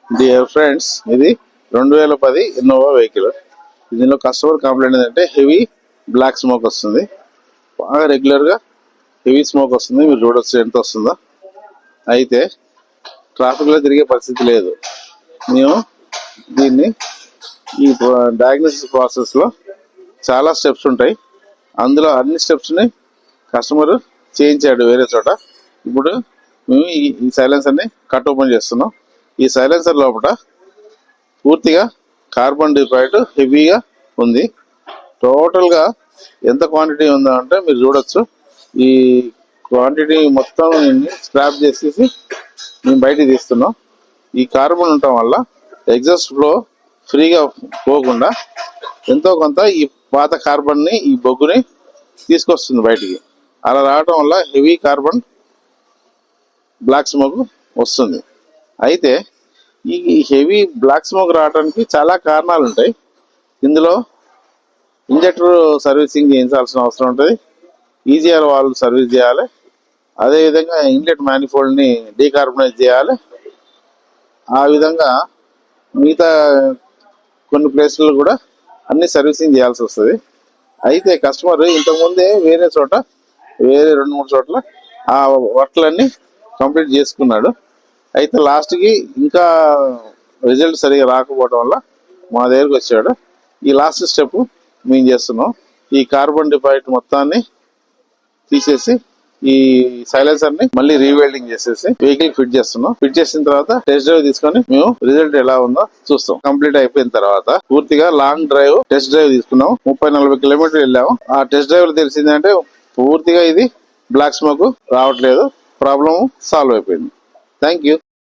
Dear friends, ఇది 2010 Innova vehicle. దీనిలో customer complaint ఏంటంటే హెవీ బ్లాక్ స్మోక్ వస్తుంది. బాగా రెగ్యులర్ గా హెవీ స్మోక్ వస్తుంది. మీరు చూడొచ్చు ఎంత వస్తుందో. అయితే ట్రాఫిక్ లో తిరిగే పరిస్థితి లేదు. మేము దీన్ని ఈ డయాగ్నోసిస్ ప్రాసెస్ లో చాలా స్టెప్స్ ఉంటాయి. అందులో అన్ని స్టెప్స్ ని కస్టమర్ చేయించాడు వేరే చోట. ఇప్పుడు మేము ఈ సైలెన్సర్ ని కట్ ఓపెన్ చేస్తున్నాం. ఈ సైలెన్సర్ లోపల పూర్తిగా కార్బన్ డైఆక్సైడ్ హెవీగా ఉంది. టోటల్ గా ఎంత క్వాంటిటీ ఉందో అంటే మీరు చూడొచ్చు. ఈ క్వాంటిటీ మొత్తం స్క్రాప్ చేసేసి మేము బయటికి తీస్తున్నాం. ఈ కార్బన్ ఉండటం వల్ల ఎగ్జాస్ట్ ఫ్లో ఫ్రీగా పోకుండా ఎంతో కొంత ఈ పాత కార్బన్ ని, ఈ బొగ్గుని తీసుకొస్తుంది బయటికి. అలా రావటం వల్ల హెవీ కార్బన్ బ్లాక్ స్మోక్ వస్తుంది. అయితే ఈ హెవీ బ్లాక్ స్మోక్ రావడానికి చాలా కారణాలు ఉంటాయి. ఇందులో ఇంజెక్టర్ సర్వీసింగ్ చేయించాల్సిన అవసరం ఉంటుంది. ఈజీఆర్ వాల్వ్ సర్వీస్ చేయాలి. అదేవిధంగా ఇన్లెట్ మ్యానిఫోల్డ్ ని డీకార్బనైజ్ చేయాలి. ఆ విధంగా మిగతా కొన్ని ప్లేస్లలో కూడా అన్ని సర్వీసింగ్ చేయాల్సి వస్తుంది. అయితే కస్టమర్ ఇంతకుముందే వేరే 2-3 చోట్ల ఆ వర్క్లన్నీ కంప్లీట్ చేసుకున్నాడు. అయితే లాస్ట్ కి ఇంకా రిజల్ట్ సరిగా రాకపోవడం వల్ల మా దగ్గరకు వచ్చాడు. ఈ లాస్ట్ స్టెప్ మేము చేస్తున్నాం. ఈ కార్బన్ డైఆక్సైడ్ మొత్తాన్ని తీసేసి ఈ సైలెన్సర్ ని మళ్ళీ రీవెల్డింగ్ చేసేసి వెహికల్ ఫిట్ చేస్తున్నాం. ఫిట్ చేసిన తర్వాత టెస్ట్ డ్రైవ్ తీసుకొని మేము రిజల్ట్ ఎలా ఉందో చూస్తాం. కంప్లీట్ అయిపోయిన తర్వాత పూర్తిగా లాంగ్ డ్రైవ్ టెస్ట్ డ్రైవ్ తీసుకున్నాం. 30-40 కిలోమీటర్లు వెళ్ళాము. ఆ టెస్ట్ డ్రైవ్ లో తెలిసిందంటే పూర్తిగా ఇది బ్లాక్ స్మోక్ రావట్లేదు. ప్రాబ్లం సాల్వ్ అయిపోయింది. Thank you.